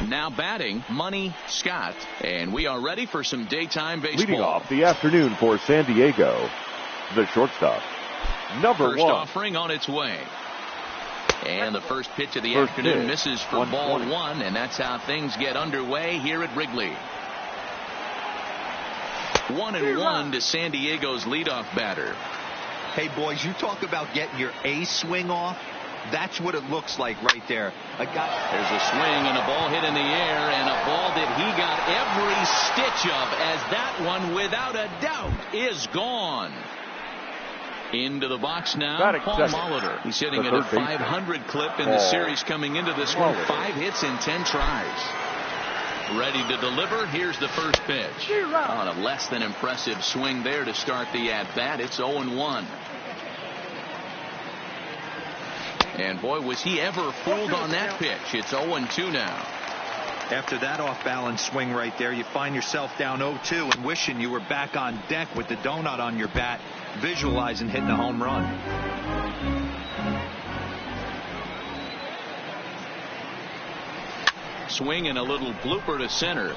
Now batting, Money Scott. And we are ready for some daytime baseball. Leading off the afternoon for San Diego, the shortstop, number First 1. offering on its way. And the first pitch of the afternoon misses for ball 1, and that's how things get underway here at Wrigley. 1-1 to San Diego's leadoff batter. Hey, boys, you talk about getting your A swing off. That's what it looks like right there. There's a swing and a ball hit in the air, and a ball that he got every stitch of, as that one, without a doubt, is gone. Into the box now, Paul Molitor. He's hitting at a 500 clip in the series coming into this one. 5 hits in 10 tries. Ready to deliver. Here's the first pitch. On a less than impressive swing there to start the at-bat. It's 0-1. And boy, was he ever fooled on that pitch. It's 0-2 now. After that off-balance swing right there, you find yourself down 0-2 and wishing you were back on deck with the donut on your bat, visualizing hitting a home run. Swing and a little blooper to center.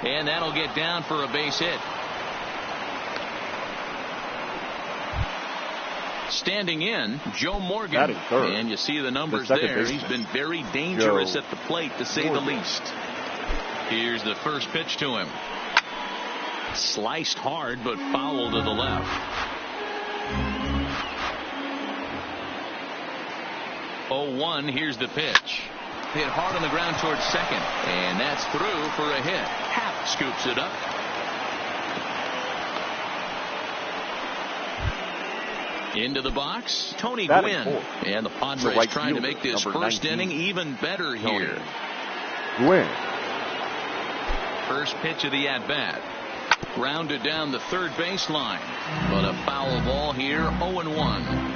And that'll get down for a base hit. Standing in, Joe Morgan. And you see the numbers there. He's been very dangerous at the plate, to say the least. Here's the first pitch to him. Sliced hard, but foul to the left. 0-1, here's the pitch. Hit hard on the ground towards second. And that's through for a hit. Happ scoops it up. Into the box, Tony Gwynn. And the Padres trying to make this first inning even better here. Gwynn. First pitch of the at-bat. Grounded down the third baseline. But a foul ball here, 0-1.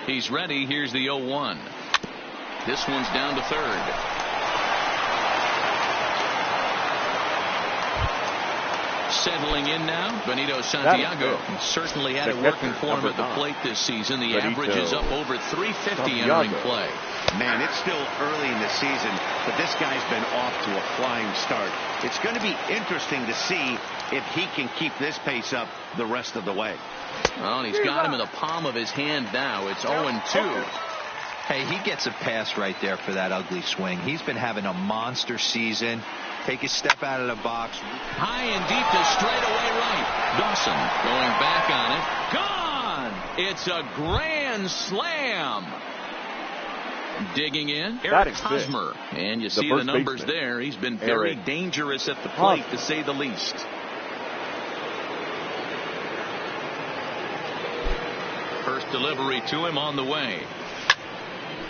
He's ready. Here's the 0-1. This one's down to third. Settling in now, Benito Santiago. Certainly had it working for him at the plate this season. The average is up over 350 entering play. Man, it's still early in the season, but this guy's been off to a flying start. It's going to be interesting to see if he can keep this pace up the rest of the way. Well, he's got him in the palm of his hand now. It's 0-2. Hey, he gets a pass right there for that ugly swing. He's been having a monster season. Take a step out of the box. High and deep to straightaway right. Dawson going back on it. Gone! It's a grand slam. Digging in, Eric Hosmer. And you see the numbers there. He's been very dangerous at the plate, to say the least. First delivery to him on the way.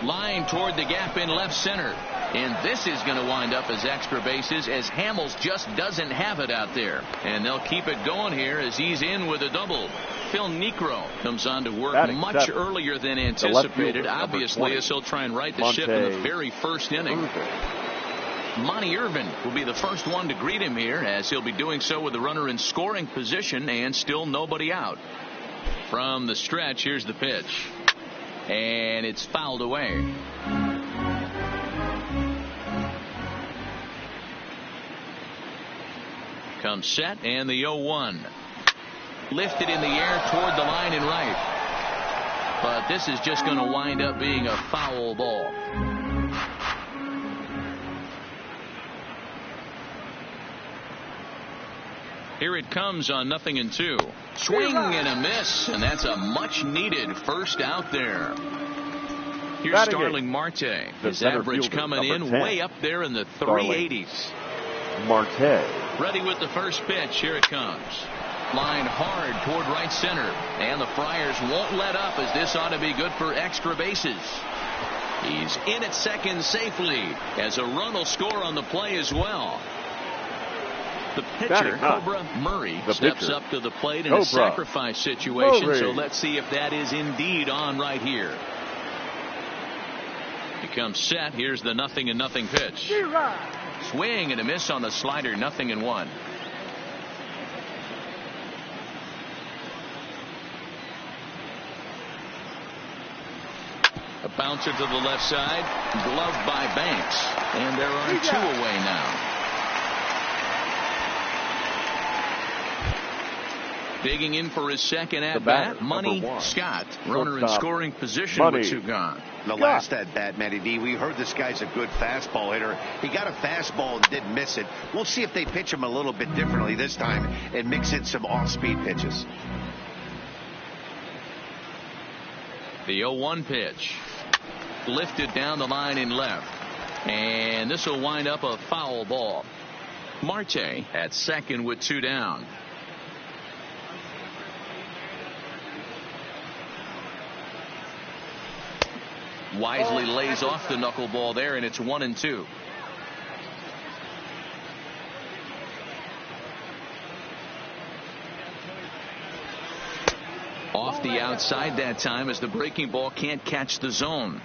Line toward the gap in left center. And this is going to wind up as extra bases, as Hamels just doesn't have it out there. And they'll keep it going here as he's in with a double. Phil Niekro comes on to work much earlier than anticipated, obviously, as he'll try and right the ship in the very first inning. Monty Irvin will be the first one to greet him here, as he'll be doing so with the runner in scoring position and still nobody out. From the stretch, here's the pitch. And it's fouled away. Comes set, and the 0-1. Lifted in the air toward the line and right. But this is just going to wind up being a foul ball. Here it comes on 0-2. Swing and a miss, and that's a much-needed first out there. Here's Starling Marte. His average coming in way up there in the 380s. Marte. Ready with the first pitch. Here it comes. Line hard toward right center. And the Friars won't let up, as this ought to be good for extra bases. He's in at second safely, as a run will score on the play as well. The pitcher, Cobra Murray, steps up to the plate in a sacrifice situation. So let's see if that is indeed on right here. He comes set. Here's the 0-0 pitch. Swing and a miss on the slider. 0-1. A bouncer to the left side, gloved by Banks, and there are 2 away now. Digging in for his second at-bat, Money Scott. Runner in scoring position with 2 gone. The last at-bat, Matty D, we heard this guy's a good fastball hitter. He got a fastball and didn't miss it. We'll see if they pitch him a little bit differently this time and mix in some off-speed pitches. The 0-1 pitch. Lifted down the line in left. And this will wind up a foul ball. Marte at second with 2 down. Wisely lays off the knuckleball there, and it's 1-2. Off the outside that time as the breaking ball can't catch the zone.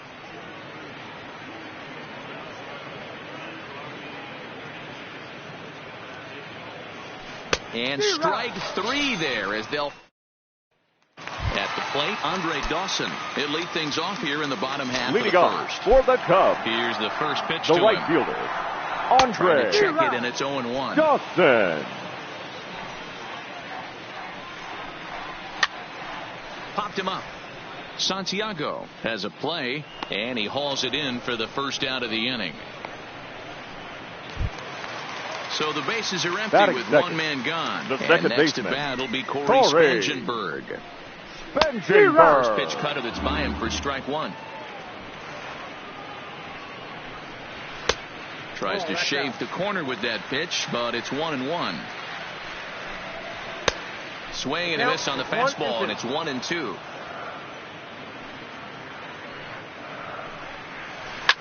And strike 3 there as they'll. At the plate, Andre Dawson. He'll lead things off here in the bottom half of the first. For the Cubs. Here's the first pitch the to right him. fielder, Andre Check it, and it's 0-1. Dawson. Popped him up. Santiago has a play, and he hauls it in for the first out of the inning. So the bases are empty with second. 1 man gone. The and next baseman. to bat will be Corey Spangenberg. First pitch cut of it's by him for strike 1. Tries to shave the corner with that pitch, but it's 1-1. Swing and a miss on the fastball, and it's 1-2.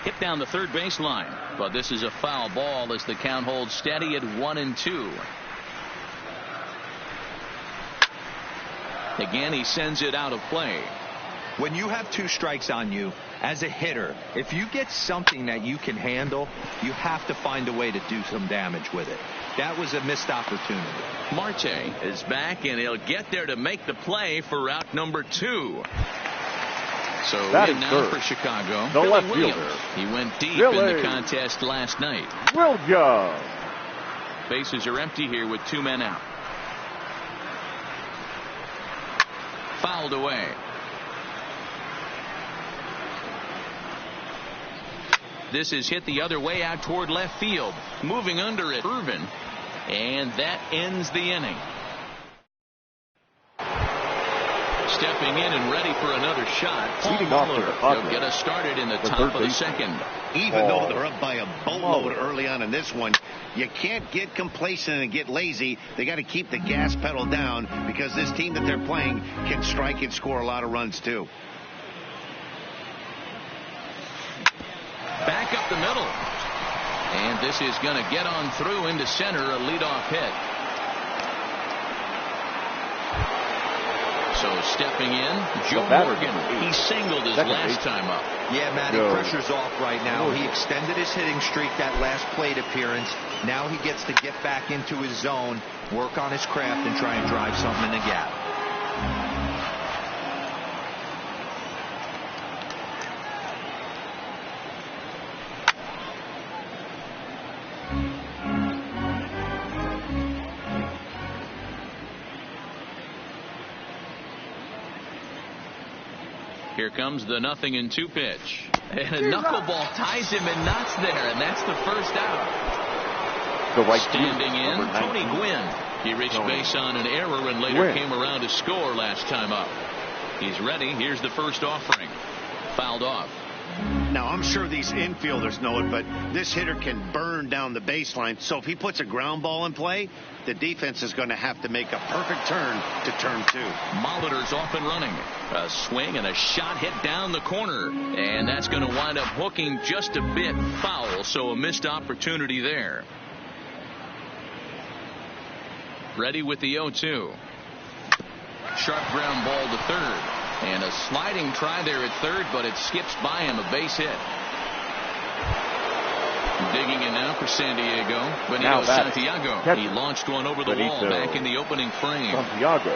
Hit down the third baseline, but this is a foul ball as the count holds steady at 1-2. Again, he sends it out of play. When you have 2 strikes on you, as a hitter, if you get something that you can handle, you have to find a way to do some damage with it. That was a missed opportunity. Marte is back, and he'll get there to make the play for out number 2. So in now for Chicago, the left Williams. fielder. He went deep in the contest last night. Williams. Bases are empty here with 2 men out. Fouled away. This is hit the other way out toward left field. Moving under it, Irvin. And that ends the inning. Stepping in and ready for another shot. He'll get us started in the top of the second. Even though they're up by a boatload early on in this one, you can't get complacent and get lazy. They got to keep the gas pedal down because this team that they're playing can strike and score a lot of runs too. Back up the middle. And this is going to get on through into center, a leadoff hit. So stepping in, Joe Morgan. He singled his last time up. Yeah, Matty, pressure's off right now. He extended his hitting streak that last plate appearance. Now he gets to get back into his zone, work on his craft, and try and drive something in the gap. Here comes the 0-2 pitch. And a knuckleball ties him and knocks there, and that's the first out. The right Standing in, Tony Gwynn. He reached base on an error and later came around to score last time up. He's ready. Here's the first offering. Fouled off. Now, I'm sure these infielders know it, but this hitter can burn down the baseline. So if he puts a ground ball in play, the defense is going to have to make a perfect turn to turn 2. Molitor's off and running. A swing and a shot hit down the corner. And that's going to wind up hooking just a bit foul, so a missed opportunity there. Ready with the 0-2. Sharp ground ball to third. And a sliding try there at third, but it skips by him, a base hit. Digging in now for San Diego. Benito Santiago. He launched one over the wall back in the opening frame. Santiago.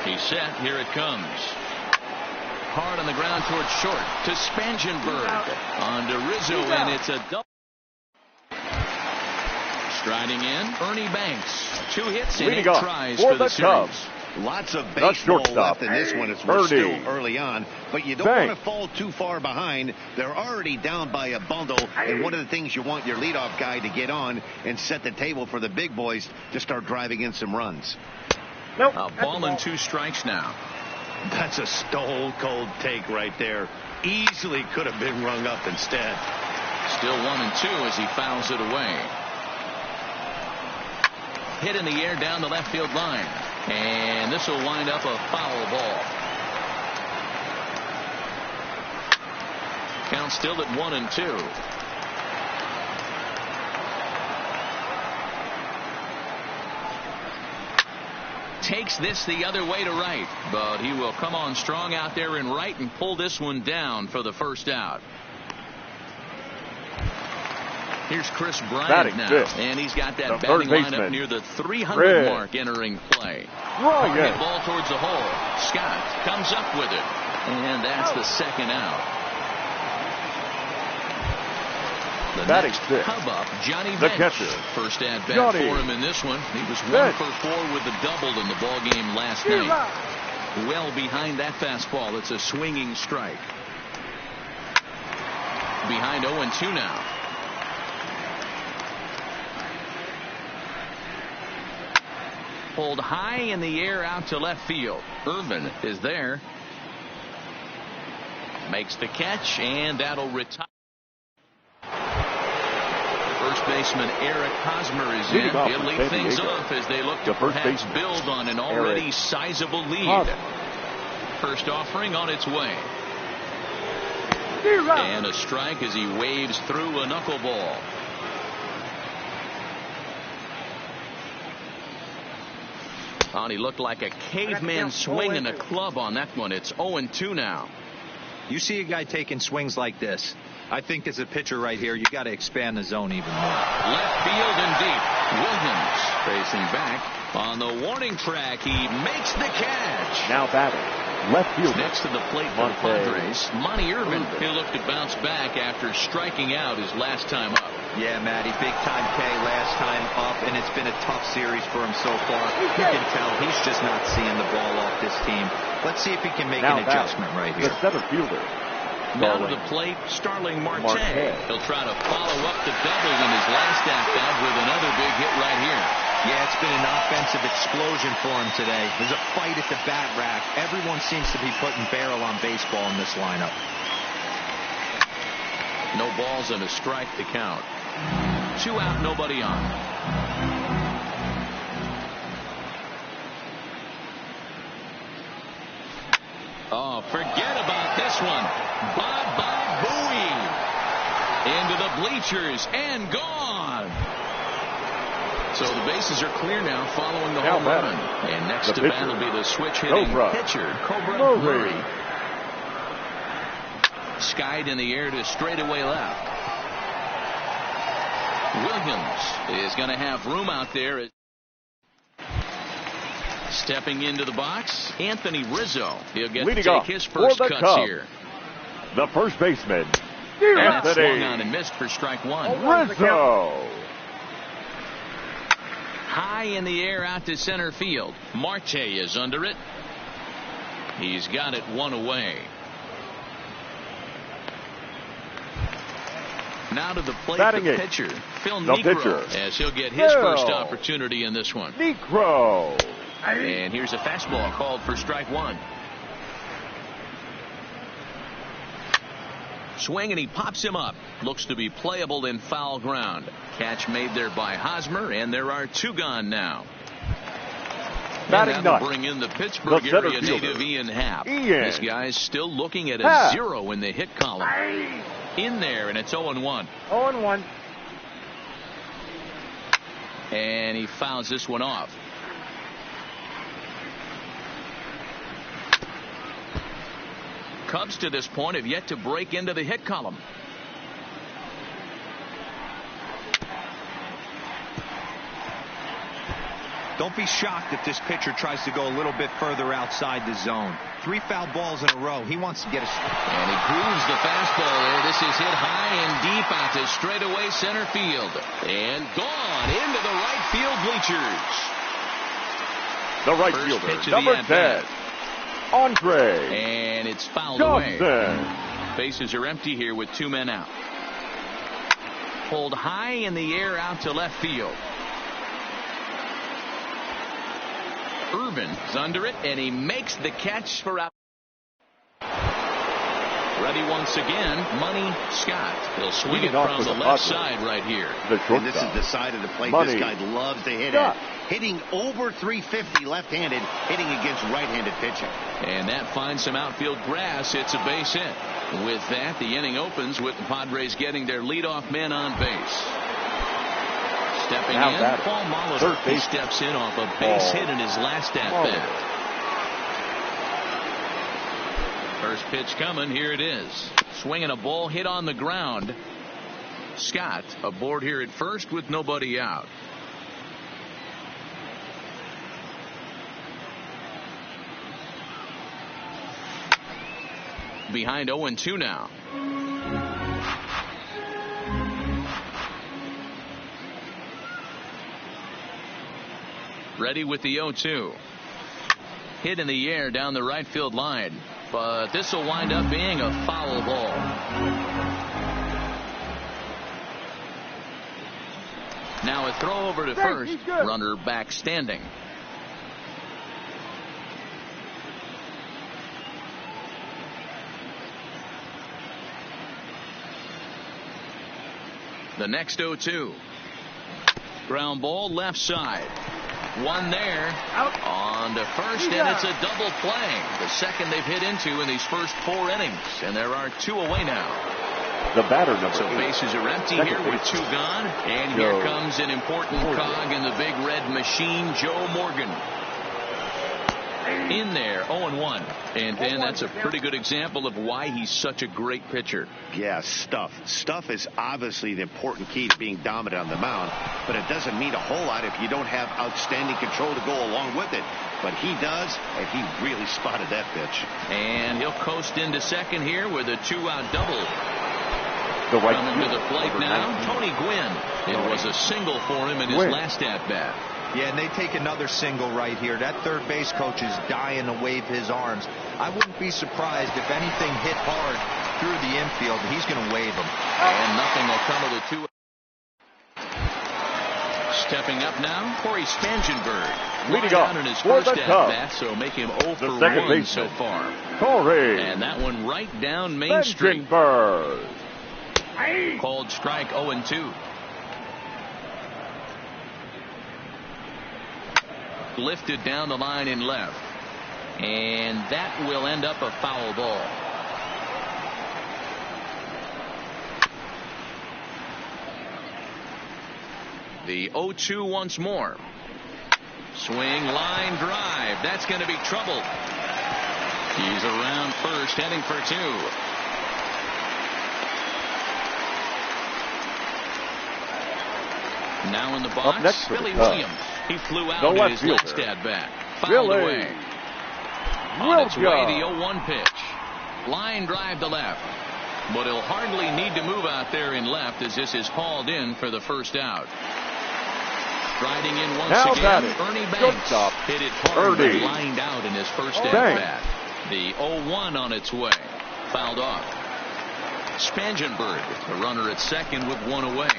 He's set. Here it comes. hard on the ground towards short to Spangenberg. On to Rizzo, and it's a double. Striding in, Ernie Banks. 2 hits and 8 tries for the series. Lots of baseball left in this one. It's still early on, but you don't want to fall too far behind. They're already down by a bundle, and one of the things you want your leadoff guy to get on and set the table for the big boys to start driving in some runs. A ball and 2 strikes now. That's a stone-cold take right there. Easily could have been rung up instead. Still 1-2 as he fouls it away. Hit in the air down the left field line. And this will wind up a foul ball. Count still at 1-2. Takes this the other way to right, but he will come on strong out there in right and pull this one down for the first out. Here's Chris Bryant now, and he's got that batting lineup near the 300 mark entering play. Hit ball towards the hole. Scott comes up with it, and that's the second out. The next hub up, Johnny Bench. First at bat for him in this one. He was 1 for 4 with a double in the ball game last night. Well behind that fastball. It's a swinging strike. Behind 0-2 now. Pulled high in the air out to left field. Irvin is there. Makes the catch, and that'll retire. First baseman Eric Hosmer is in. He'll lead things off as they look to perhaps build on an already sizable lead. First offering on its way. And a strike as he waves through a knuckleball. He looked like a caveman swinging a club on that one. It's 0-2 now. You see a guy taking swings like this. I think as a pitcher right here, you got to expand the zone even more. Left field and deep. Williams facing back on the warning track. He makes the catch. Now batting. Left field. Next to the plate for the Padres, Monty Irvin. He'll look to bounce back after striking out his last time up. Yeah, Matty, big-time K last time up, and it's been a tough series for him so far. You can tell he's just not seeing the ball off this team. Let's see if he can make an adjustment right here. The center fielder. Now to the plate, Starling Marte. He'll try to follow up the double in his last at-bat with another big hit right here. Yeah, it's been an offensive explosion for him today. There's a fight at the bat rack. Everyone seems to be putting barrel on baseball in this lineup. No balls and a strike to count. 2 out, nobody on. Oh, forget about this one. Bye-bye Bowie. Into the bleachers and gone. So the bases are clear now following the home run. And next to bat will be the switch-hitting pitcher, Cobra Murray. Skied in the air to straightaway left. Williams is going to have room out there. Stepping into the box, Anthony Rizzo. He'll get to take his first cuts here. The first baseman, and Anthony. Swung on and missed for strike 1. Rizzo. High in the air out to center field. Marte is under it. He's got it 1 away. Now to the plate, the pitcher, Phil Negro, as he'll get his first opportunity in this one. Negro. And here's a fastball called for strike 1. Swing, and he pops him up. Looks to be playable in foul ground. Catch made there by Hosmer, and there are 2 gone now. And that'll bring in the Pittsburgh area native Ian Happ. This guy's still looking at a 0 in the hit column. In there, and it's 0-1. 0-1. And he fouls this one off. Cubs to this point have yet to break into the hit column. Don't be shocked if this pitcher tries to go a little bit further outside the zone. 3 foul balls in a row. He wants to get a... And he grooves the fastball there. This is hit high and deep out to straightaway center field. And gone into the right field bleachers. The right fielder, number 10, Andre. And it's fouled Johnson. away. Bases are empty here with 2 men out. Pulled high in the air out to left field. Irvin is under it, and he makes the catch for out. Ready once again, Money Scott. He'll swing it from the left side right here. And this is the side of the plate this guy loves to hit at. Hitting over 350 left-handed, hitting against right-handed pitching. And that finds some outfield grass. It's a base hit. With that, the inning opens with the Padres getting their leadoff man on base. Stepping in, Paul Molitor. He steps in off a base hit in his last at-bat. First pitch coming. Here it is. Swinging a ball hit on the ground. Scott aboard here at first with nobody out. Behind 0-2 now. Ready with the 0-2. Hit in the air down the right field line. But this will wind up being a foul ball. Now a throw over to first. Runner back standing. The next 0-2. Ground ball left side. One there. Out. On to first, and it's a double play. The second they've hit into in these first 4 innings. And there are 2 away now. The batter number 8. Bases are empty here with 2 gone. And here comes an important cog in the big red machine, Joe Morgan. In there, 0-1. And that's a pretty good example of why he's such a great pitcher. Yeah, stuff. Stuff is obviously the important key to being dominant on the mound, but it doesn't mean a whole lot if you don't have outstanding control to go along with it. But he does, and he really spotted that pitch. And he'll coast into second here with a 2-out double. Coming to the plate now, Tony Gwynn. It was a single for him in his last at-bat. Yeah, and they take another single right here. That third base coach is dying to wave his arms. I wouldn't be surprised if anything hit hard through the infield. He's going to wave them. And nothing will come of the 2. Stepping up now, Corey Spangenberg. Leading off in his first at-bat, so make him 0 for 1 so far. Corey. And that one right down Main Street. Called strike 0-2. Lifted down the line in left. And that will end up a foul ball. The 0-2 once more. Swing, line drive. That's going to be trouble. He's around first, heading for 2. Now in the box, Billy Williams. He flew out in his last at-bat. Fouled away. On its way, the 0-1 pitch. Line drive to left. But he'll hardly need to move out there in left as this is hauled in for the first out. Striding in once again, Ernie Banks. Hit it hard but lined out in his first at-bat. The 0-1 on its way. Fouled off. Spangenberg, the runner at second with 1 away.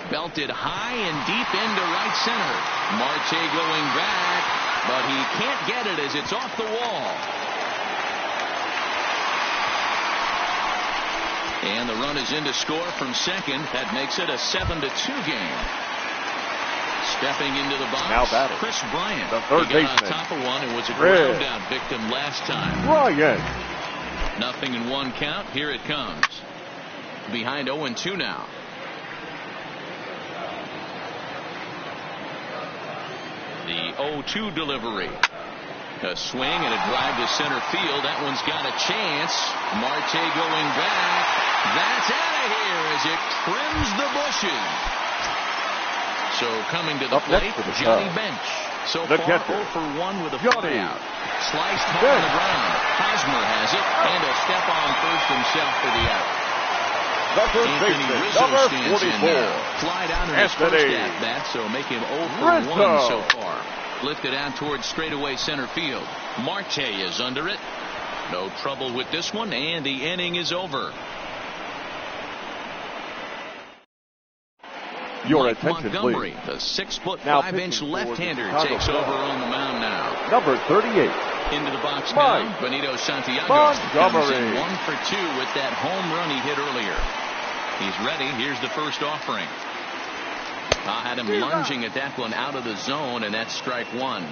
Belted high and deep into right center. Marte going back, but he can't get it as it's off the wall. And the run is in to score from second. That makes it a 7-2 game. Stepping into the box, now Chris Bryant. The third baseman. On top of one and was a ground out victim last time. Bryant. Nothing in 1 count. Here it comes. Behind 0-2 now. The 0-2 delivery. A swing and a drive to center field. That one's got a chance. Marte going back. That's out of here as it trims the bushes. So coming to the plate, Johnny Bench. So The far, catcher, 0 for 1 with a Johnny. flyout. Sliced hard on the ground. Hosmer has it, and he'll step on first himself for the out. The first Anthony baseman, Rizzo number stands in 44. now. Fly down in his first Anthony at-bat, so make him 0 for Rizzo. 1 so far. Lifted out towards straightaway center field. Marte is under it. No trouble with this one, and the inning is over. Your Mike attention, Montgomery, please. the 6'5" Now 5-inch pitching for the left-hander, Chicago takes Cubs. over on the mound now. Number 38. Into the box Mike now, Benito Santiago Montgomery. comes in 1 for 2 with that home run he hit earlier. He's ready. Here's the first offering. Had him lunging at that one out of the zone, and that's strike 1.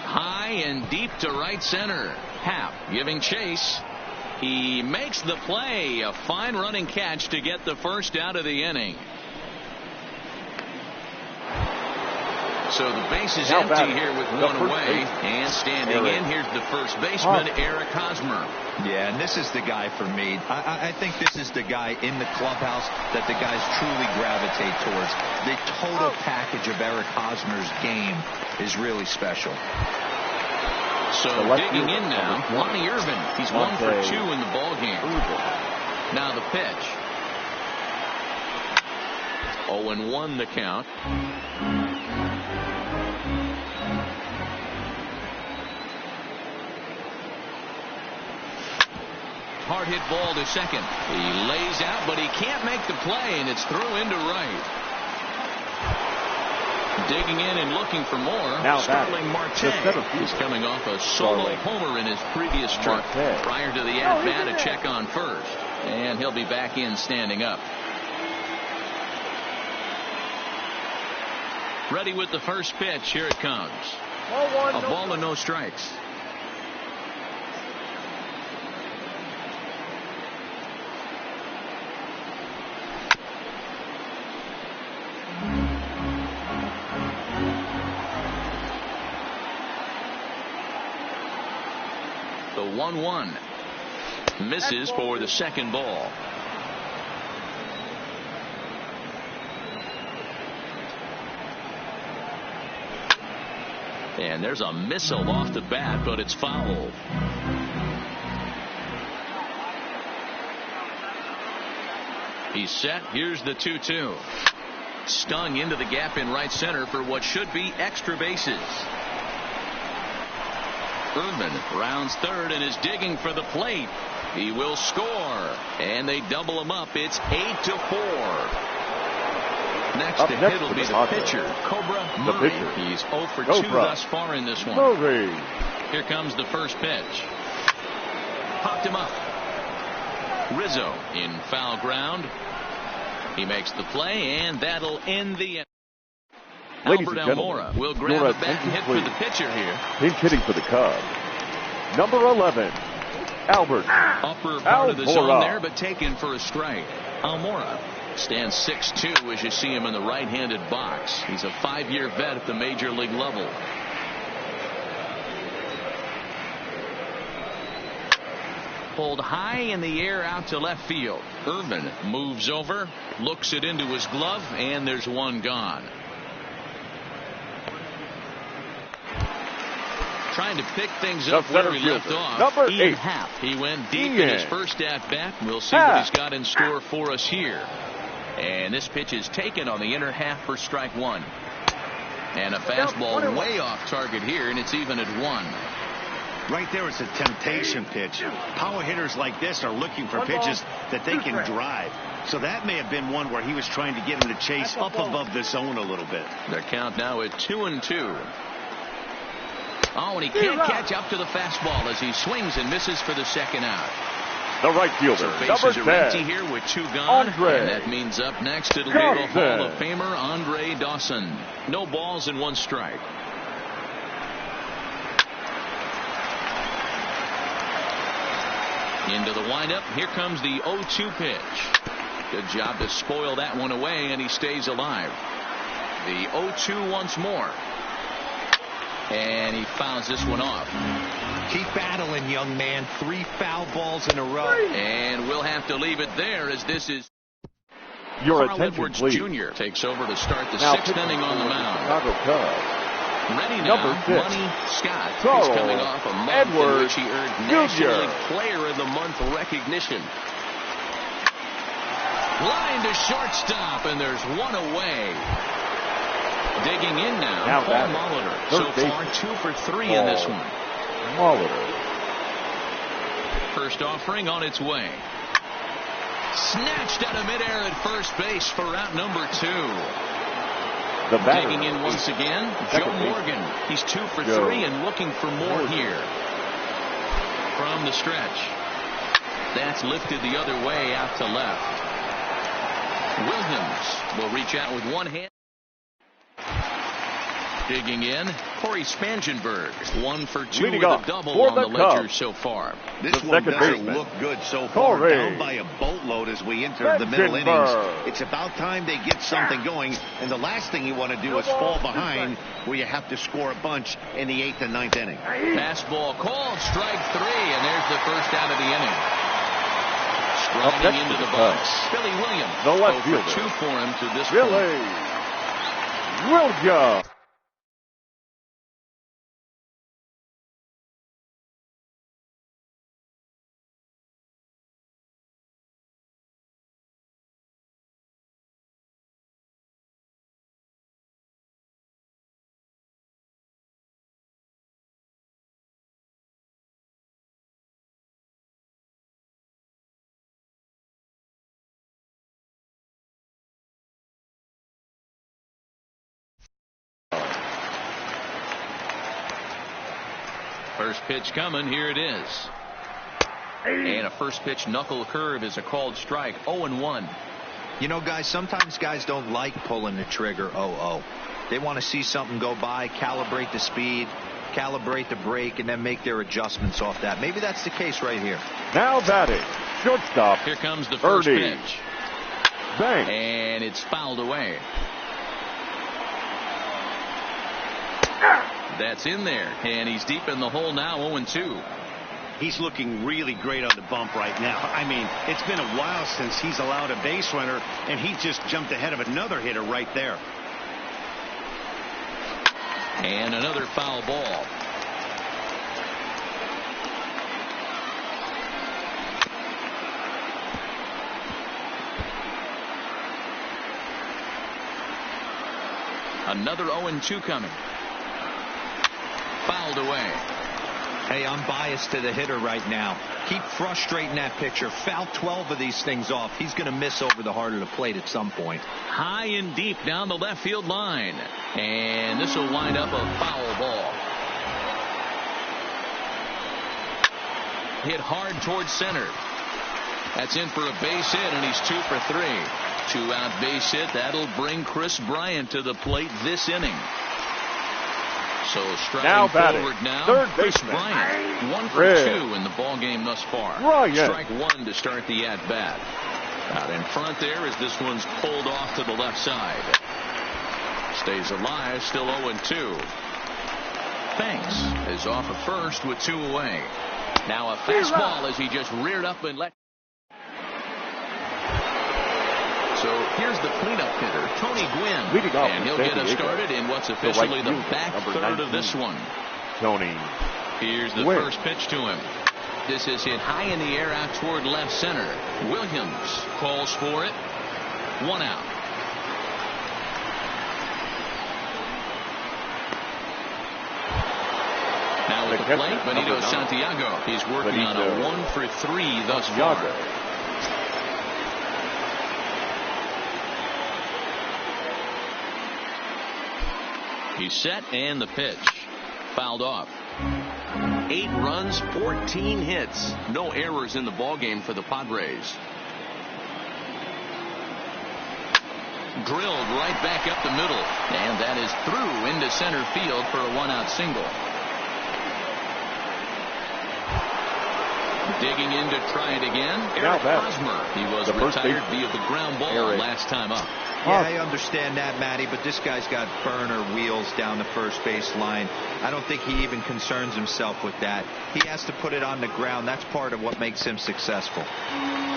High and deep to right center. Happ giving chase. He makes the play. A fine running catch to get the first out of the inning. So the base is empty here with one away. And standing in, here's the first baseman, Eric Hosmer. Yeah, and this is the guy for me. I think this is the guy in the clubhouse that the guys truly gravitate towards. The total package of Eric Hosmer's game is really special. So digging in now, Lonnie Irvin. He's 1 for 2 in the ball game. Now the pitch. 0-1 the count. Hard hit ball to second. He lays out, but he can't make the play, and it's through into right. Digging in and looking for more. Now Starling Marte. He's coming off a solo homer in his previous trip. Prior to the at-bat, a check on first. And he'll be back in standing up. Ready with the first pitch. Here it comes. A ball and no strikes. The 1-1 misses for the second ball. And there's a missile off the bat, but it's foul. He's set. Here's the 2-2. Stung into the gap in right center for what should be extra bases. Erdman rounds third and is digging for the plate. He will score, and they double him up. It's 8-4. Next to hit will be the pitcher, Cobra Murray. He's 0 for 2 thus far in this one. Here comes the first pitch. Popped him up. Rizzo in foul ground. He makes the play, and that'll end the inning. Albert Almora will grab the bat and hit for the pitcher here. Pinch hitting for the Cubs. Number 11, Albert. Upper part of the zone there, but taken for a strike. Almora stands 6'2" as you see him in the right-handed box. He's a 5-year vet at the major league level. Pulled high in the air out to left field. Irvin moves over, looks it into his glove, and there's one gone. Trying to pick things up where he left off. Number 8. Happ. He went deep in his first at-bat. We'll see what he's got in store for us here. And this pitch is taken on the inner half for strike 1. And a fastball way off target here, and it's even at 1. Right there, it's a temptation pitch. Power hitters like this are looking for pitches that they can drive. So that may have been one where he was trying to get him to chase up above the zone a little bit. The count now at 2-2. Oh, and he can't catch up to the fastball as he swings and misses for the second out. The right fielder, so number 10. Bases are empty here with 2 gone. And that means up next it'll be the Hall of Famer Andre Dawson. No balls and 1 strike. Into the windup. Here comes the 0-2 pitch. Good job to spoil that one away, and he stays alive. The 0-2 once more. And he fouls this one off. Keep battling, young man. 3 foul balls in a row. And we'll have to leave it there as this is. Your Carl attention, Edwards please. Jr. takes over to start the Now 6th inning on the mound. Chicago Cubs. Ready now, Number 6, Money Scott. Carl He's coming off a month in Edwards which he earned Jr. National League Player of the Month recognition. Line to shortstop, and there's one away. Digging in now Paul Molitor. So far, 2 for 3 in this one. Molitor. First offering on its way. Snatched out of midair at first base for out number 2. The batter. Digging in once again, Joe Morgan. He's 2 for 3 and looking for more here. From the stretch. That's lifted the other way out to left. Williams will reach out with one hand. Digging in, Corey Spangenberg. 1 for 2 with a double on the ledger so far. This one doesn't look good so far. Down by a boatload as we enter the middle innings. It's about time they get something going. And the last thing you want to do is fall behind where you have to score a bunch in the 8th and 9th inning. Fastball called, strike 3, and there's the first out of the inning. Striding into the box, Billy Williams. The left fielder. 2 for him to this point. Billy Williams. First pitch coming. Here it is. And a first pitch knuckle curve is a called strike. 0-1. You know, guys, sometimes guys don't like pulling the trigger 0-0. They want to see something go by, calibrate the speed, calibrate the brake, and then make their adjustments off that. Maybe that's the case right here. Now batting, shortstop. Here comes the first pitch. Bang. And it's fouled away. That's in there, and he's deep in the hole now. 0-2. He's looking really great on the bump right now. I mean, it's been a while since he's allowed a base runner, and he just jumped ahead of another hitter right there. And another foul ball. Another 0-2 coming. Fouled away. Hey, I'm biased to the hitter right now. Keep frustrating that pitcher. Foul 12 of these things off. He's going to miss over the heart of the plate at some point. High and deep down the left field line. And this will wind up a foul ball. Hit hard towards center. That's in for a base hit, and he's 2 for 3. 2-out base hit. That'll bring Chris Bryant to the plate this inning. So striding forward now, third Chris baseman. Bryant. 1 for 2 in the ball game thus far. Strike 1 to start the at-bat. Out in front there as this one's pulled off to the left side. Stays alive, still 0-2. Thanks is off at first with 2 away. Now a fastball as he just reared up and let. So here's the cleanup hitter, Tony Gwynn. And he'll get us started in what's officially the back third of this one. Tony. Here's the first pitch to him. This is hit high in the air out toward left center. Williams calls for it. 1 out. Now at the plate, Benito Santiago. He's working on a 1 for 3 thus far. He's set, and the pitch. Fouled off. 8 runs, 14 hits. No errors in the ballgame for the Padres. Drilled right back up the middle. And that is through into center field for a 1-out single. Digging in to try it again. Now Eric Hosmer. He was retired via the ground ball last time up. Yeah, I understand that, Matty, but this guy's got burner wheels down the first base line. I don't think he even concerns himself with that. He has to put it on the ground. That's part of what makes him successful.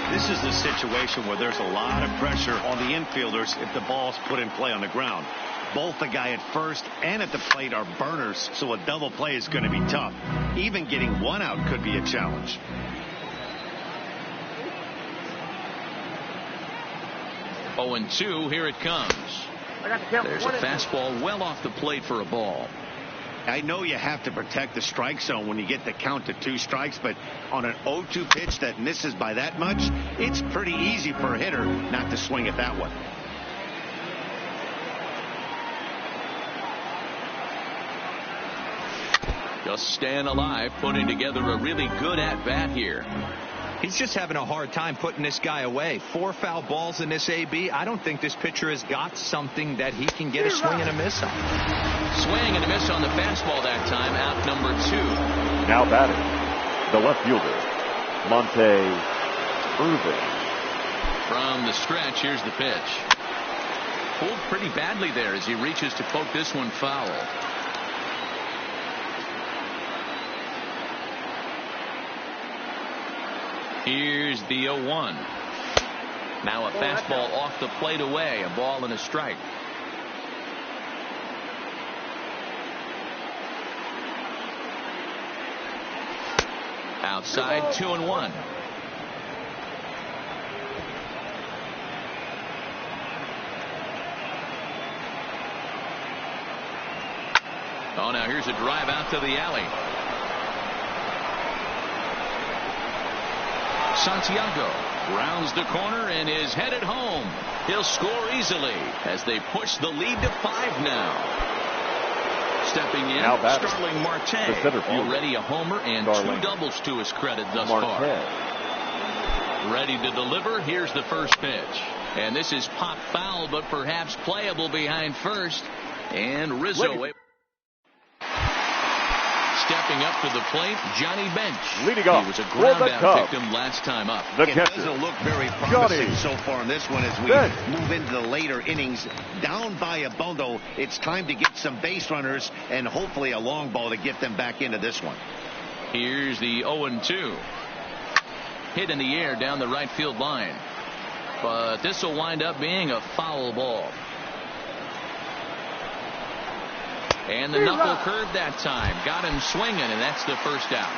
This is a situation where there's a lot of pressure on the infielders if the ball's put in play on the ground. Both the guy at first and at the plate are burners, so a double play is going to be tough. Even getting one out could be a challenge. Oh, and 2, here it comes. There's a fastball well off the plate for a ball. I know you have to protect the strike zone when you get the count to 2 strikes, but on an 0-2 pitch that misses by that much, it's pretty easy for a hitter not to swing at that one. Just staying alive, putting together a really good at-bat here. He's just having a hard time putting this guy away. 4 foul balls in this AB. I don't think this pitcher has got something that he can get a swing and a miss on. Swing and a miss on the fastball that time. Out number 2. Now batting, the left fielder, Monte Irvin. From the stretch, here's the pitch. Pulled pretty badly there as he reaches to poke this one foul. Here's the 0-1. Now a fastball off the plate away. A ball and a strike. Outside, 2-1. Oh, now here's a drive out to the alley. Santiago rounds the corner and is headed home. He'll score easily as they push the lead to 5 now. Stepping in, Starling Marte, already a homer and 2 doubles to his credit thus far. Ready to deliver. Here's the first pitch. And this is pop foul, but perhaps playable behind first. And Rizzo stepping up to the plate, Johnny Bench. Leading off. He was a ground out victim last time up. It doesn't look very promising so far in this one as we move into the later innings. Down by a bundle, it's time to get some base runners and hopefully a long ball to get them back into this one. Here's the 0-2. Hit in the air down the right field line. But this will wind up being a foul ball. And the knuckle curve that time. Got him swinging, and that's the first out.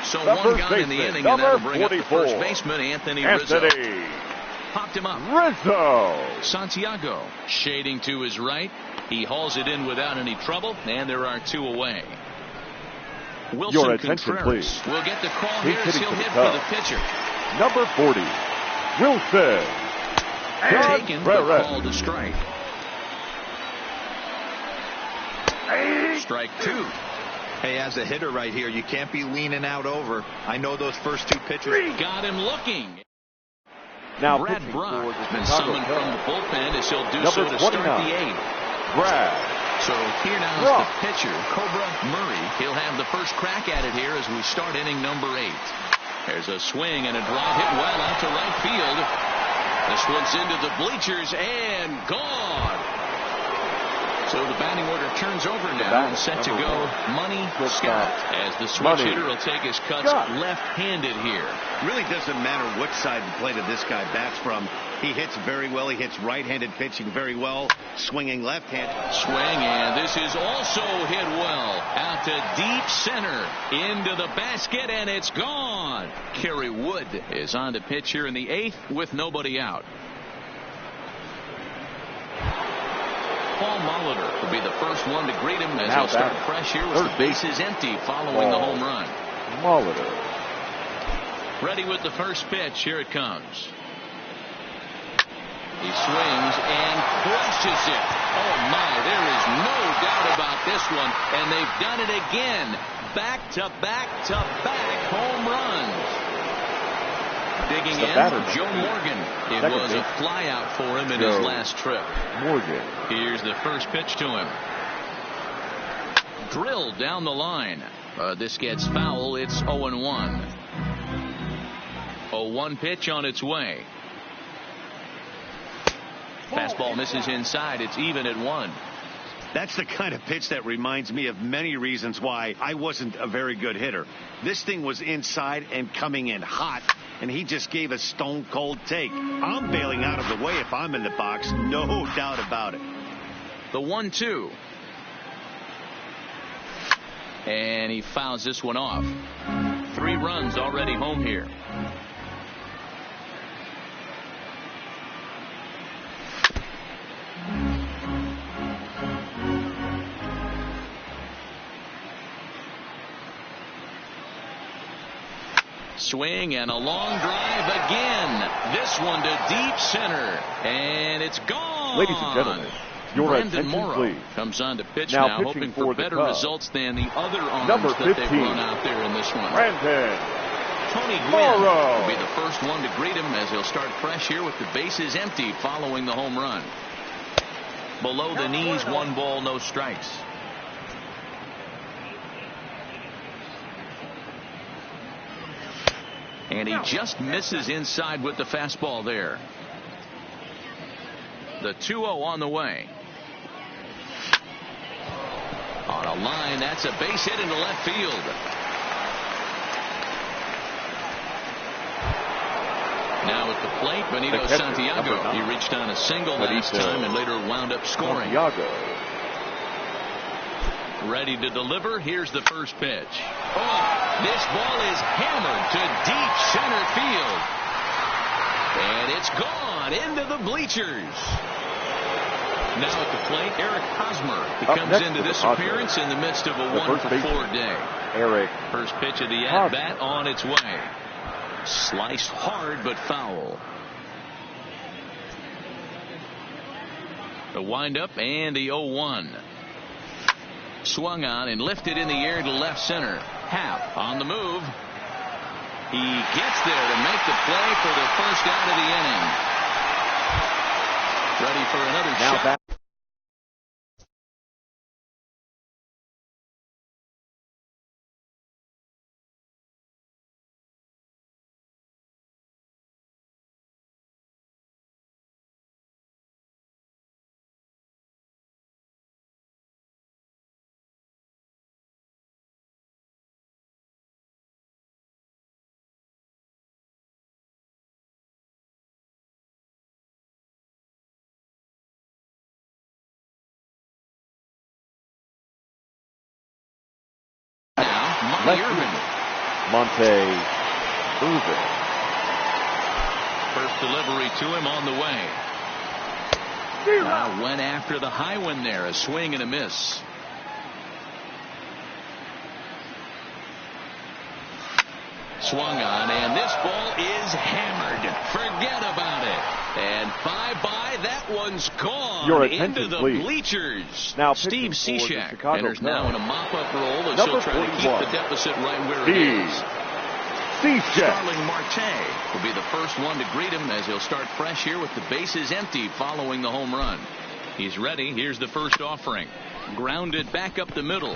So one guy in the inning, and that'll bring up the first baseman, Anthony Rizzo. Popped him up. Rizzo. Santiago shading to his right. He hauls it in without any trouble, and there are 2 away. Wilson Your attention, Contreras please. will get the call here as he'll hit for the pitcher. Number 40, Wilson. Taken, but called a strike. Strike 2. Hey, as a hitter right here, you can't be leaning out over. I know those first 2 pitches. Got him looking. Now Brad Brock has been summoned from the bullpen as he'll do so to start the 8th. Brad. So here now is the pitcher, Cobra Murray. He'll have the first crack at it here as we start inning number 8. There's a swing and a drive hit well out to right field. This one's into the bleachers and gone. So the batting order turns over now and set to go Money Scott as the switch hitter will take his cuts left-handed here. Really doesn't matter which side of the plate this guy bats from. He hits very well. He hits right-handed pitching very well. Swinging left-handed. Swing, and this is also hit well. Out to deep center. Into the basket, and it's gone. Kerry Wood is on to pitch here in the 8th with nobody out. Paul Molitor will be the first one to greet him as he'll start fresh here with the bases empty following the home run. Molitor. Ready with the first pitch. Here it comes. He swings and crushes it. Oh, my, there is no doubt about this one. And they've done it again. Back-to-back-to-back home runs. Digging in, Joe Morgan. It was a flyout for him in his last trip. Morgan. Here's the first pitch to him. Drilled down the line. This gets foul. It's 0-1. 0-1 pitch on its way. Fastball misses inside. It's even at 1. That's the kind of pitch that reminds me of many reasons why I wasn't a very good hitter. This thing was inside and coming in hot, and he just gave a stone-cold take. I'm bailing out of the way if I'm in the box, no doubt about it. The 1-2. And he fouls this one off. 3 runs already home here. Swing and a long drive again. This one to deep center. And it's gone. Ladies and gentlemen, your Brandon attention, Morrow please. comes on to pitch Now now hoping for better results than the other arms Number that they've 15, run out there in this one. Brandon Tony Gwynn Morrow will be the first one to greet him as he'll start fresh here with the bases empty following the home run. Below the knees, 1 ball, no strikes. And he just misses inside with the fastball there. The 2-0 on the way. On a line, that's a base hit into left field. Now at the plate, Benito Santiago. He reached on a single last time and later wound up scoring. Santiago. Ready to deliver. Here's the first pitch. Oh, this ball is hammered to deep center field. And it's gone into the bleachers. Now at the plate, Eric Hosmer. He comes into this appearance in the midst of a 1-for-4 day. Eric. First pitch of the at-bat on its way. Sliced hard but foul. The windup and the 0-1. Swung on and lifted in the air to left center. Happ on the move. He gets there to make the play for the first out of the inning. Ready for another shot. Back. Monte Irvin. First delivery to him on the way. Now went after the high one there. A swing and a miss. Swung on, and this ball is hammered. Forget about it. And bye-bye, that one's gone. Your attention, into the please. Bleachers. Now Steve Cishek enters Cubs. now in a mop-up role as Number he'll try 41. to keep the deficit right where it is. Cishek. Starling Marte will be the first one to greet him as he'll start fresh here with the bases empty following the home run. He's ready. Here's the first offering. Grounded back up the middle.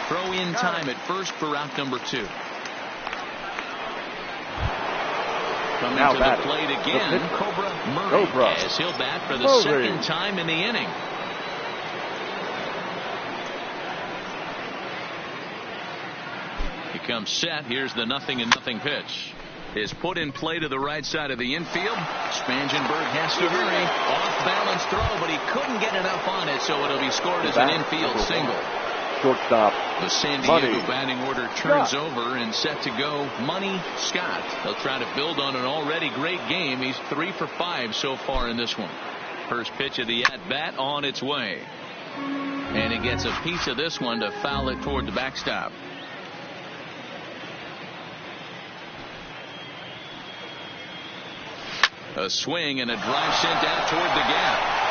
Throw in time at first for out number 2. Coming now to the plate again, Cobra Murray, as he'll bat for the second time in the inning. He comes set. Here's the 0-0 pitch. Is put in play to the right side of the infield. Spangenberg has to hurry. Off balance throw, but he couldn't get enough on it, so it'll be scored as an infield single. Shortstop. The San Diego batting order turns over and set to go Money Scott. They'll try to build on an already great game. He's 3 for 5 so far in this one. First pitch of the at-bat on its way. And he gets a piece of this one to foul it toward the backstop. A swing and a drive sent out toward the gap.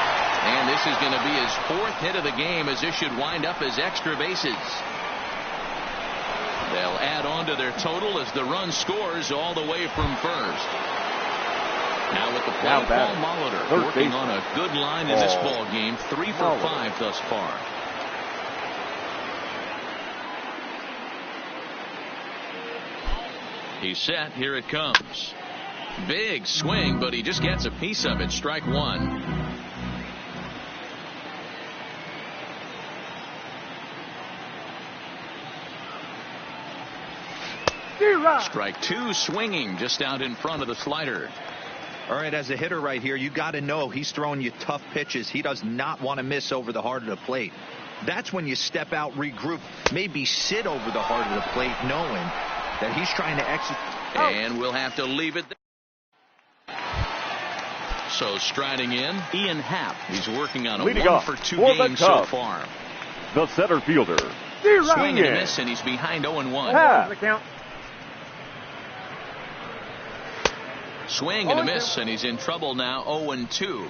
And this is going to be his 4th hit of the game, as this should wind up as extra bases. They'll add on to their total as the run scores all the way from first. Now with the play, Paul Molitor working on a good line in this ball game. 3 for 5 thus far. He's set. Here it comes. Big swing, but he just gets a piece of it. Strike one. Strike two, swinging just out in front of the slider. All right, as a hitter right here, you got to know he's throwing you tough pitches. He does not want to miss over the heart of the plate. That's when you step out, regroup, maybe sit over the heart of the plate, knowing that he's trying to execute. And we'll have to leave it there. So striding in, Ian Happ. He's working on a 1-for-2 game so far. The center fielder. Swing and a miss, and he's behind 0-1. Swing and a miss, and he's in trouble now, 0-2.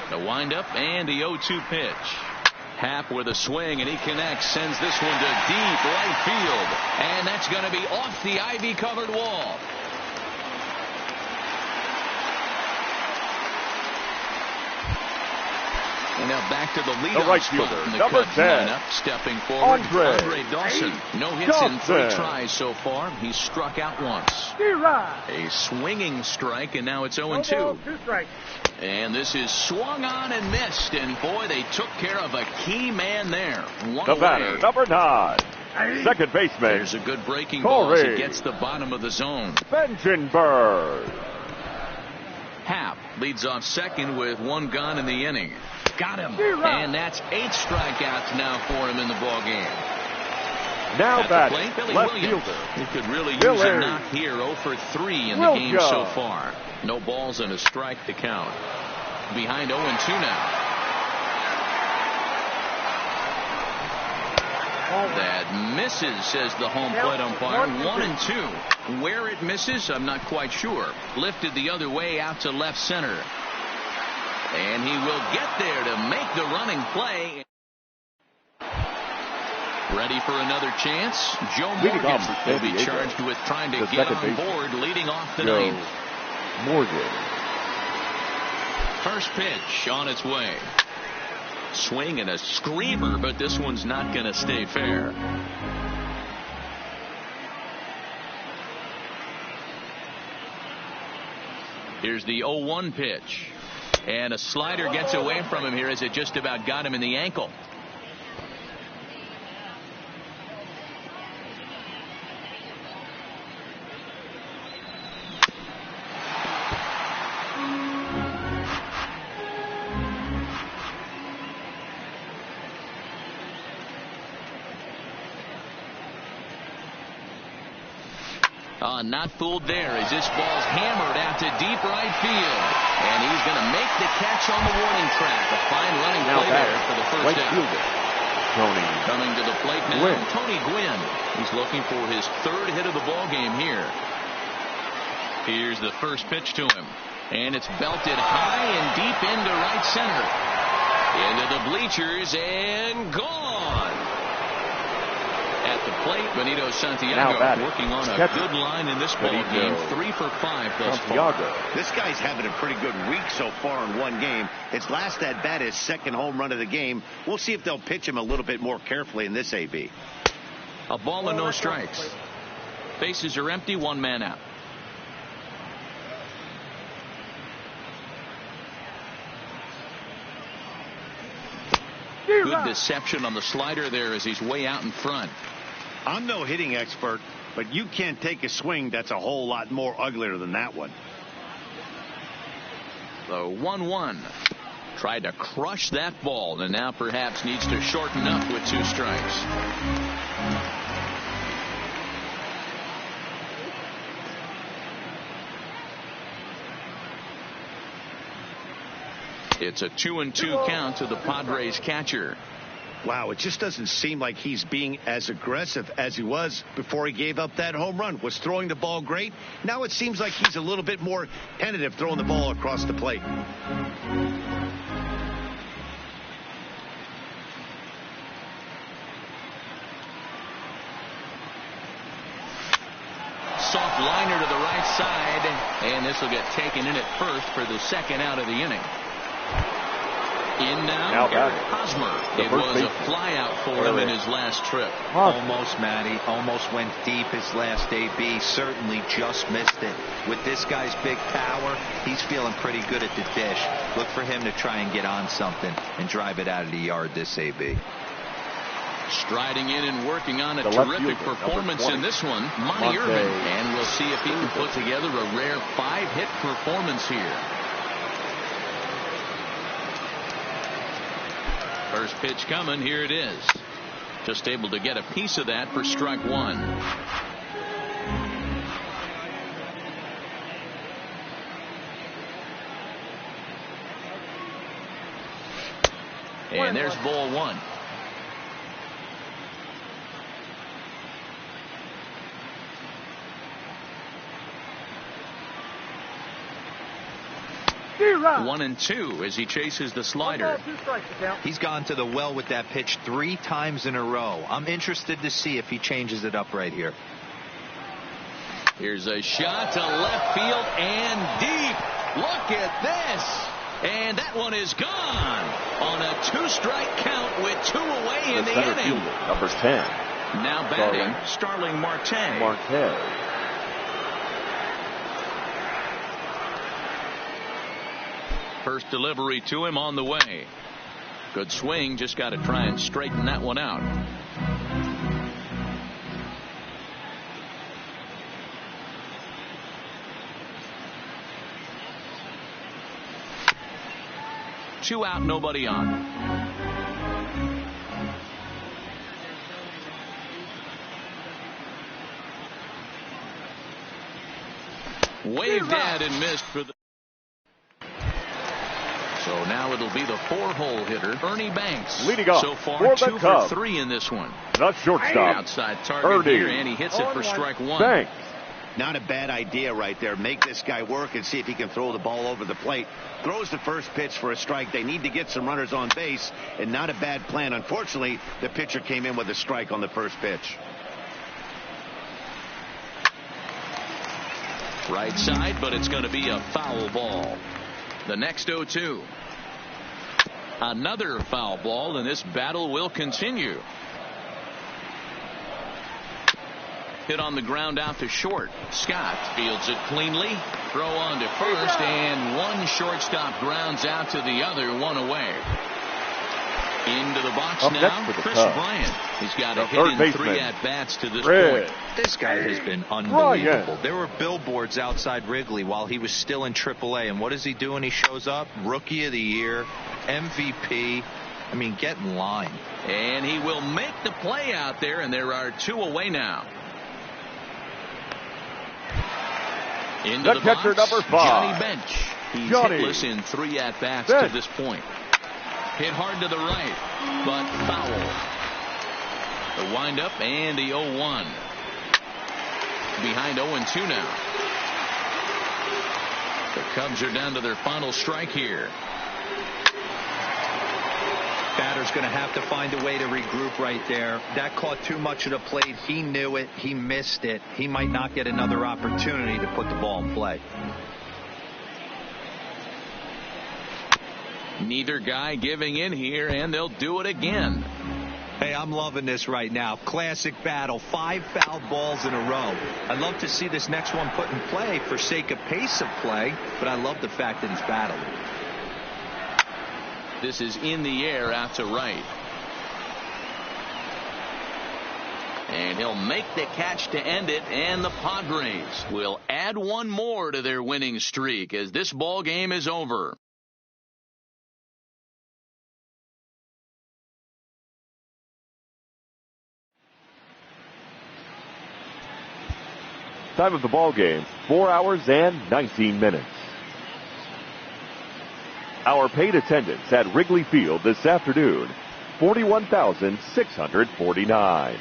The windup and the 0-2 pitch. Happ with a swing, and he connects, sends this one to deep right field. And that's going to be off the ivy-covered wall. And now back to the leadoff right spot fielder, in the number Cubs 10. lineup. Stepping forward, Andre Dawson. No hits in 3 tries so far. He's struck out once. A swinging strike, and now it's 0-2. And this is swung on and missed. And boy, they took care of a key man there. One the batter, number 9. Second baseman. There's a good breaking ball as it gets the bottom of the zone. Benjenberg. Happ leads off second with 1 gone in the inning. Got him. And that's 8 strikeouts now for him in the ball game. Now batting, left Williams. fielder. He could really use a knock here. 0-for-3 in the game so far. No balls and a strike to count. Behind 0-2 now. That misses, says the home plate umpire. 1-2. Where it misses, I'm not quite sure. Lifted the other way out to left center. And he will get there to make the running play. Ready for another chance. Joe Morgan will be charged with trying to get on board, leading off the ninth. Morgan. First pitch on its way. Swing and a screamer, but this one's not going to stay fair. Here's the 0-1 pitch. And a slider gets away from him here as it just about got him in the ankle. Not fooled there as this ball's hammered out to deep right field. And he's going to make the catch on the warning track. A fine running play there for the first out. Tony. Coming to the plate now, Tony Gwynn. He's looking for his 3rd hit of the ball game here. Here's the first pitch to him. And it's belted high and deep into right center. Into the bleachers and gone. At the plate, Benito Santiago working on a good line in this ball game. 3 for 5 thus far. This guy's having a pretty good week so far in one game. His last at bat, his 2nd home run of the game. We'll see if they'll pitch him a little bit more carefully in this AB. A ball and no strikes. Bases are empty, 1 man out. Good deception on the slider there as he's way out in front. I'm no hitting expert, but you can't take a swing that's a whole lot more uglier than that one. The 1-1. Tried to crush that ball, and now perhaps needs to shorten up with 2 strikes. It's a 2-2 count to the Padres catcher. Wow, it just doesn't seem like he's being as aggressive as he was before he gave up that home run. Was throwing the ball great. Now it seems like he's a little bit more tentative throwing the ball across the plate. Soft liner to the right side, and this will get taken in at first for the 2nd out of the inning. In now Eric Hosmer. It was a flyout for him in his last trip. Almost, Matty. Almost went deep his last AB. Certainly just missed it. With this guy's big power, he's feeling pretty good at the dish. Look for him to try and get on something and drive it out of the yard this AB. Striding in and working on a terrific performance in this one, Monty Irvin. And we'll see if he can put together a rare 5-hit performance here. First pitch coming. Here it is. Just able to get a piece of that for strike one. And there's ball one. One and two as he chases the slider. He's gone to the well with that pitch 3 times in a row. I'm interested to see if he changes it up right here. Here's a shot to left field and deep. Look at this. And that one is gone on a 2-strike count with 2 away in the inning. Number 10. Now batting, Starling Marte. First delivery to him on the way. Good swing. Just got to try and straighten that one out. Two out, nobody on. Waved at and missed for the. So now it'll be the 4-hole hitter, Ernie Banks. Leading off so far, 2 for 3 in this one. Not shortstop. Outside target here, and he hits it for strike one. Banks. Not a bad idea right there. Make this guy work and see if he can throw the ball over the plate. Throws the first pitch for a strike. They need to get some runners on base, and not a bad plan. Unfortunately, the pitcher came in with a strike on the first pitch. Right side, but it's going to be a foul ball. The next 0-2. Another foul ball, and this battle will continue. Hit on the ground out to short. Scott fields it cleanly. Throw on to first, and one shortstop grounds out to the other, 1 away. Into the box now, Chris Bryant. He's got a hit in 3 at-bats to this point. This guy has been unbelievable. There were billboards outside Wrigley while he was still in AAA, and what does he do when he shows up? Rookie of the Year, MVP. I mean, get in line. And he will make the play out there, and there are 2 away now. Into the catcher, box, number 5. Johnny Bench. He's hitless in 3 at-bats to this point. Hit hard to the right, but foul. The windup and the 0-1. Behind 0-2 now. The Cubs are down to their final strike here. Batter's going to have to find a way to regroup right there. That caught too much of the plate. He knew it. He missed it. He might not get another opportunity to put the ball in play. Neither guy giving in here, and they'll do it again. Hey, I'm loving this right now. Classic battle. 5 foul balls in a row. I'd love to see this next one put in play for sake of pace of play, but I love the fact that he's battling. This is in the air out to right. And he'll make the catch to end it, and the Padres will add 1 more to their winning streak as this ball game is over. Time of the ball game, 4 hours and 19 minutes. Our paid attendance at Wrigley Field this afternoon, 41,649.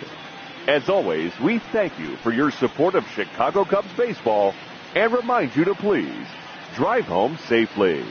As always, we thank you for your support of Chicago Cubs baseball and remind you to please drive home safely.